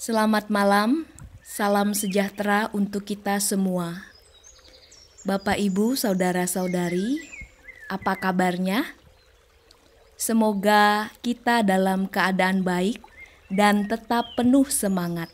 Selamat malam, salam sejahtera untuk kita semua. Bapak, Ibu, saudara-saudari, apa kabarnya? Semoga kita dalam keadaan baik dan tetap penuh semangat.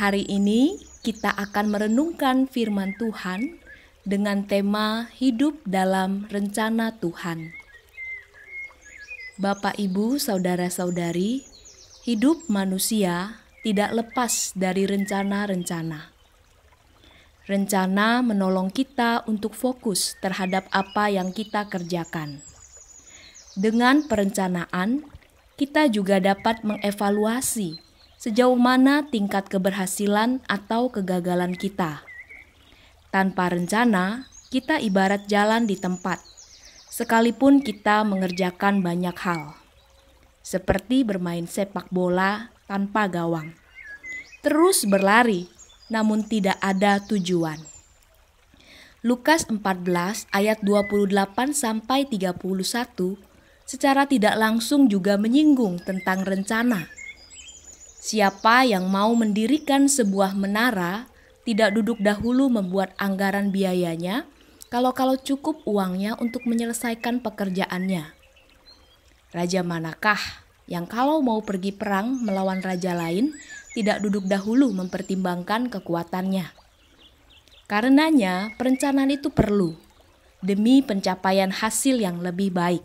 Hari ini kita akan merenungkan firman Tuhan dengan tema hidup dalam rencana Tuhan. Bapak, Ibu, saudara-saudari, hidup manusia tidak lepas dari rencana-rencana. Rencana menolong kita untuk fokus terhadap apa yang kita kerjakan. Dengan perencanaan, kita juga dapat mengevaluasi sejauh mana tingkat keberhasilan atau kegagalan kita. Tanpa rencana, kita ibarat jalan di tempat, sekalipun kita mengerjakan banyak hal. Seperti bermain sepak bola tanpa gawang. Terus berlari, namun tidak ada tujuan. Lukas 14 ayat 28 sampai 31 secara tidak langsung juga menyinggung tentang rencana. Siapa yang mau mendirikan sebuah menara tidak duduk dahulu membuat anggaran biayanya, kalau cukup uangnya untuk menyelesaikan pekerjaannya. Raja manakah yang kalau mau pergi perang melawan raja lain tidak duduk dahulu mempertimbangkan kekuatannya? Karenanya perencanaan itu perlu demi pencapaian hasil yang lebih baik.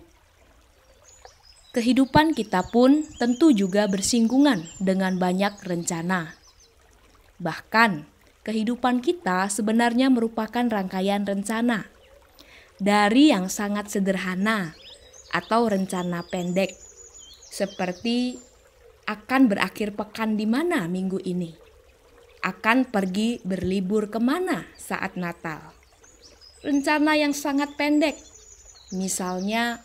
Kehidupan kita pun tentu juga bersinggungan dengan banyak rencana. Bahkan kehidupan kita sebenarnya merupakan rangkaian rencana. Dari yang sangat sederhana atau rencana pendek, seperti akan berakhir pekan di mana minggu ini, akan pergi berlibur kemana saat Natal. Rencana yang sangat pendek, misalnya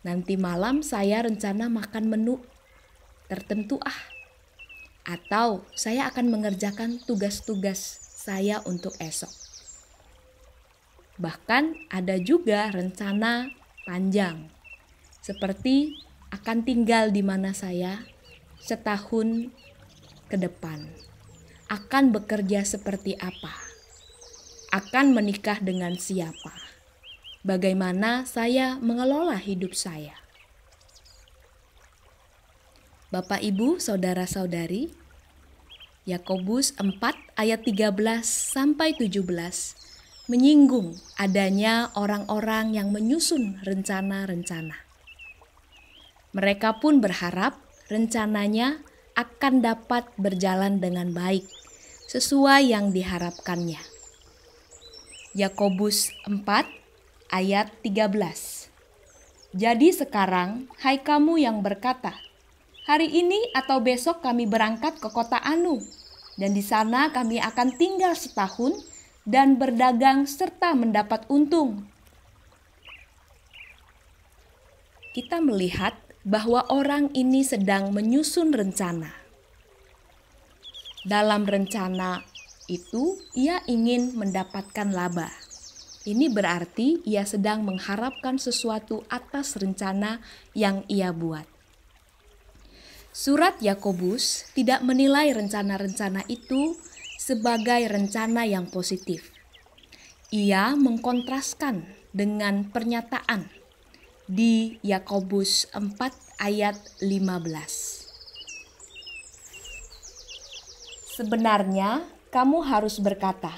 nanti malam saya rencana makan menu tertentu atau saya akan mengerjakan tugas-tugas saya untuk esok. Bahkan ada juga rencana panjang, seperti akan tinggal di mana saya setahun ke depan, akan bekerja seperti apa, akan menikah dengan siapa, bagaimana saya mengelola hidup saya. Bapak, Ibu, saudara-saudari, Yakobus 4 ayat 13 sampai 17 menyinggung adanya orang-orang yang menyusun rencana-rencana. Mereka pun berharap rencananya akan dapat berjalan dengan baik sesuai yang diharapkannya. Yakobus 4 ayat 13. Jadi sekarang, hai kamu yang berkata, hari ini atau besok kami berangkat ke kota Anu, dan di sana kami akan tinggal setahun dan berdagang serta mendapat untung. Kita melihat bahwa orang ini sedang menyusun rencana. Dalam rencana itu, ia ingin mendapatkan laba. Ini berarti ia sedang mengharapkan sesuatu atas rencana yang ia buat. Surat Yakobus tidak menilai rencana-rencana itu sebagai rencana yang positif. Ia mengkontraskan dengan pernyataan di Yakobus 4 ayat 15. Sebenarnya kamu harus berkata,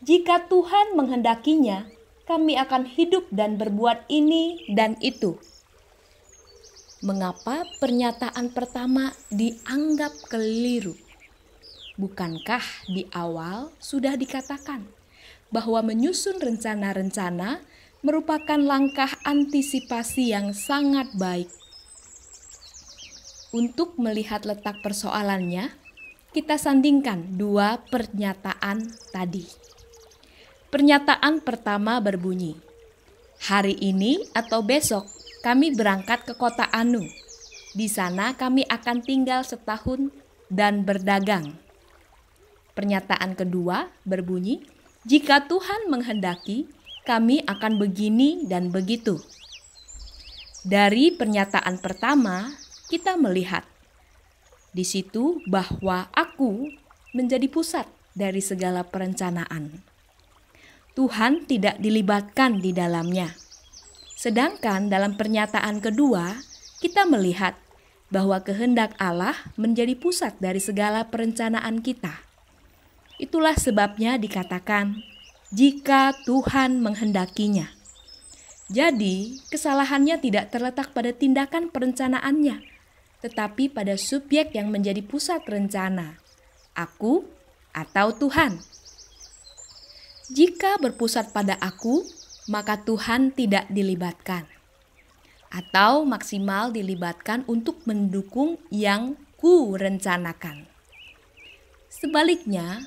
jika Tuhan menghendakinya, kami akan hidup dan berbuat ini dan itu. Mengapa pernyataan pertama dianggap keliru? Bukankah di awal sudah dikatakan bahwa menyusun rencana-rencana merupakan langkah antisipasi yang sangat baik? Untuk melihat letak persoalannya, kita sandingkan dua pernyataan tadi. Pernyataan pertama berbunyi, hari ini atau besok kami berangkat ke kota Anu. Di sana kami akan tinggal setahun dan berdagang. Pernyataan kedua berbunyi, jika Tuhan menghendaki, kami akan begini dan begitu. Dari pernyataan pertama, kita melihat Di situ bahwa aku menjadi pusat dari segala perencanaan. Tuhan tidak dilibatkan di dalamnya. Sedangkan dalam pernyataan kedua, kita melihat bahwa kehendak Allah menjadi pusat dari segala perencanaan kita. Itulah sebabnya dikatakan, jika Tuhan menghendakinya. Jadi, kesalahannya tidak terletak pada tindakan perencanaannya, tetapi pada subjek yang menjadi pusat rencana, aku atau Tuhan. Jika berpusat pada aku, maka Tuhan tidak dilibatkan, atau maksimal dilibatkan untuk mendukung yang ku rencanakan. Sebaliknya,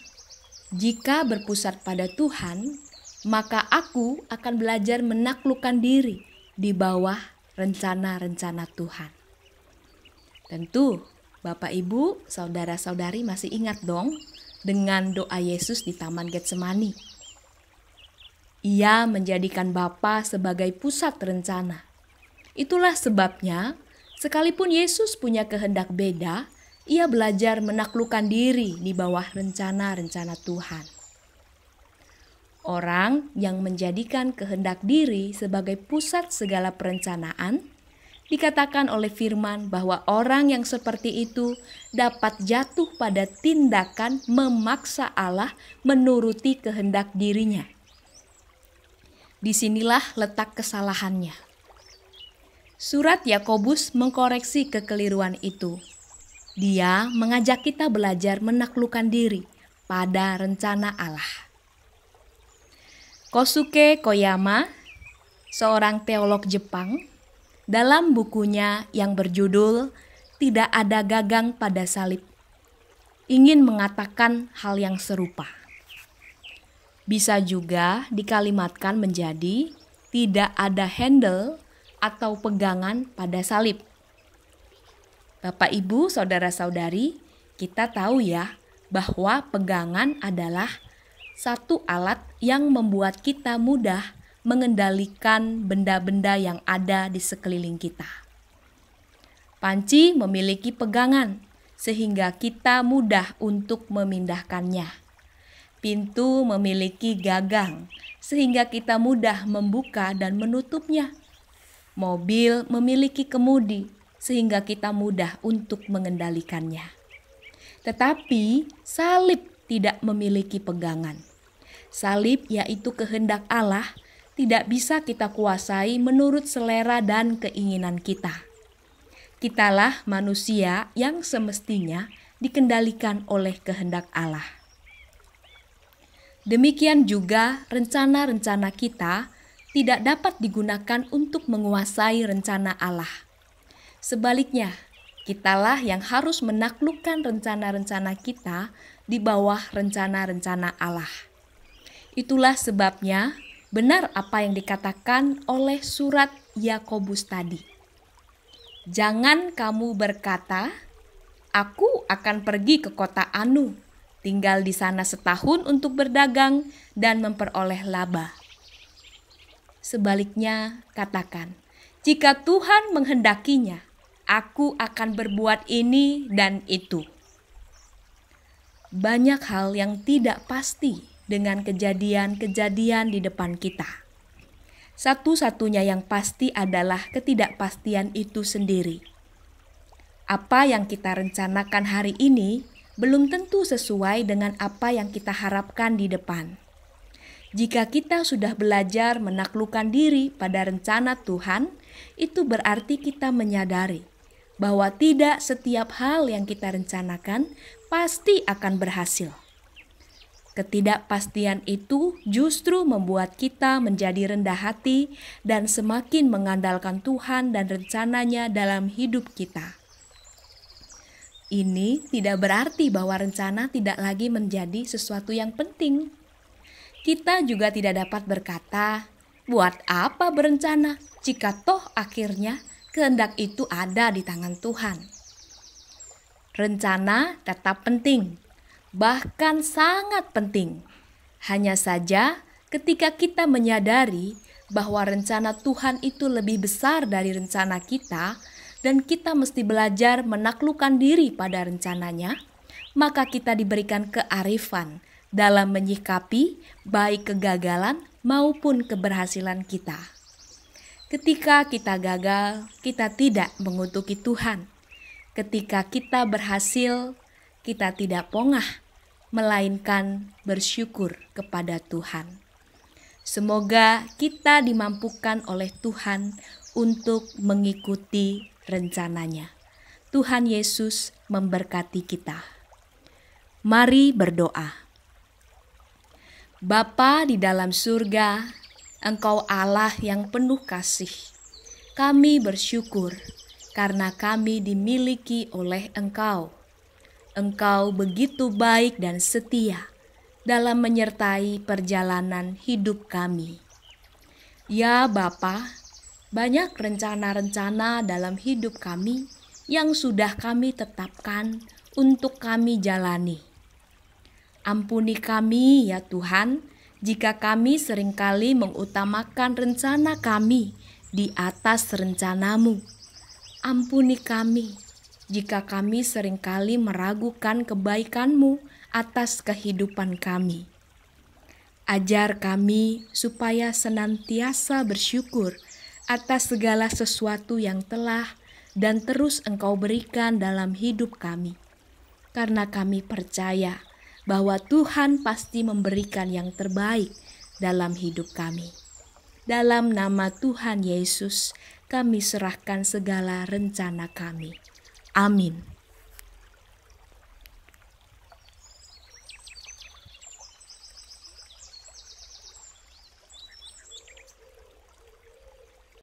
jika berpusat pada Tuhan, maka aku akan belajar menaklukkan diri di bawah rencana-rencana Tuhan. Tentu, Bapak, Ibu, saudara-saudari masih ingat dong dengan doa Yesus di Taman Getsemani. Ia menjadikan Bapa sebagai pusat rencana. Itulah sebabnya, sekalipun Yesus punya kehendak beda, ia belajar menaklukkan diri di bawah rencana-rencana Tuhan. Orang yang menjadikan kehendak diri sebagai pusat segala perencanaan, dikatakan oleh firman bahwa orang yang seperti itu dapat jatuh pada tindakan memaksa Allah menuruti kehendak dirinya. Disinilah letak kesalahannya. Surat Yakobus mengkoreksi kekeliruan itu. Dia mengajak kita belajar menaklukkan diri pada rencana Allah. Kosuke Koyama, seorang teolog Jepang, dalam bukunya yang berjudul Tidak Ada Gagang pada Salib, ingin mengatakan hal yang serupa. Bisa juga dikalimatkan menjadi tidak ada handle atau pegangan pada salib. Bapak, Ibu, saudara-saudari, kita tahu ya bahwa pegangan adalah satu alat yang membuat kita mudah mengendalikan benda-benda yang ada di sekeliling kita. Panci memiliki pegangan sehingga kita mudah untuk memindahkannya. Pintu memiliki gagang sehingga kita mudah membuka dan menutupnya. Mobil memiliki kemudi sehingga kita mudah untuk mengendalikannya. Tetapi salib tidak memiliki pegangan. Salib, yaitu kehendak Allah, tidak bisa kita kuasai menurut selera dan keinginan kita. Kitalah manusia yang semestinya dikendalikan oleh kehendak Allah. Demikian juga rencana-rencana kita tidak dapat digunakan untuk menguasai rencana Allah. Sebaliknya, kitalah yang harus menaklukkan rencana-rencana kita di bawah rencana-rencana Allah. Itulah sebabnya benar apa yang dikatakan oleh surat Yakobus tadi. Jangan kamu berkata, aku akan pergi ke kota Anu, tinggal di sana setahun untuk berdagang dan memperoleh laba. Sebaliknya katakan, jika Tuhan menghendakinya, aku akan berbuat ini dan itu. Banyak hal yang tidak pasti dengan kejadian-kejadian di depan kita. Satu-satunya yang pasti adalah ketidakpastian itu sendiri. Apa yang kita rencanakan hari ini belum tentu sesuai dengan apa yang kita harapkan di depan. Jika kita sudah belajar menaklukkan diri pada rencana Tuhan, itu berarti kita menyadari bahwa tidak setiap hal yang kita rencanakan pasti akan berhasil. Ketidakpastian itu justru membuat kita menjadi rendah hati dan semakin mengandalkan Tuhan dan rencananya dalam hidup kita. Ini tidak berarti bahwa rencana tidak lagi menjadi sesuatu yang penting. Kita juga tidak dapat berkata, buat apa berencana jika toh akhirnya kehendak itu ada di tangan Tuhan. Rencana tetap penting, bahkan sangat penting. Hanya saja ketika kita menyadari bahwa rencana Tuhan itu lebih besar dari rencana kita dan kita mesti belajar menaklukkan diri pada rencananya, maka kita diberikan kearifan dalam menyikapi baik kegagalan maupun keberhasilan kita. Ketika kita gagal, kita tidak mengutuki Tuhan. Ketika kita berhasil, kita tidak pongah, melainkan bersyukur kepada Tuhan. Semoga kita dimampukan oleh Tuhan untuk mengikuti rencananya. Tuhan Yesus memberkati kita. Mari berdoa. Bapa di dalam surga, Engkau Allah yang penuh kasih. Kami bersyukur karena kami dimiliki oleh Engkau. Engkau begitu baik dan setia dalam menyertai perjalanan hidup kami. Ya Bapa, banyak rencana-rencana dalam hidup kami yang sudah kami tetapkan untuk kami jalani. Ampuni kami ya Tuhan, jika kami seringkali mengutamakan rencana kami di atas rencana-Mu. Ampuni kami jika kami seringkali meragukan kebaikan-Mu atas kehidupan kami. Ajar kami supaya senantiasa bersyukur atas segala sesuatu yang telah dan terus Engkau berikan dalam hidup kami. Karena kami percaya bahwa Tuhan pasti memberikan yang terbaik dalam hidup kami. Dalam nama Tuhan Yesus, kami serahkan segala rencana kami. Amin.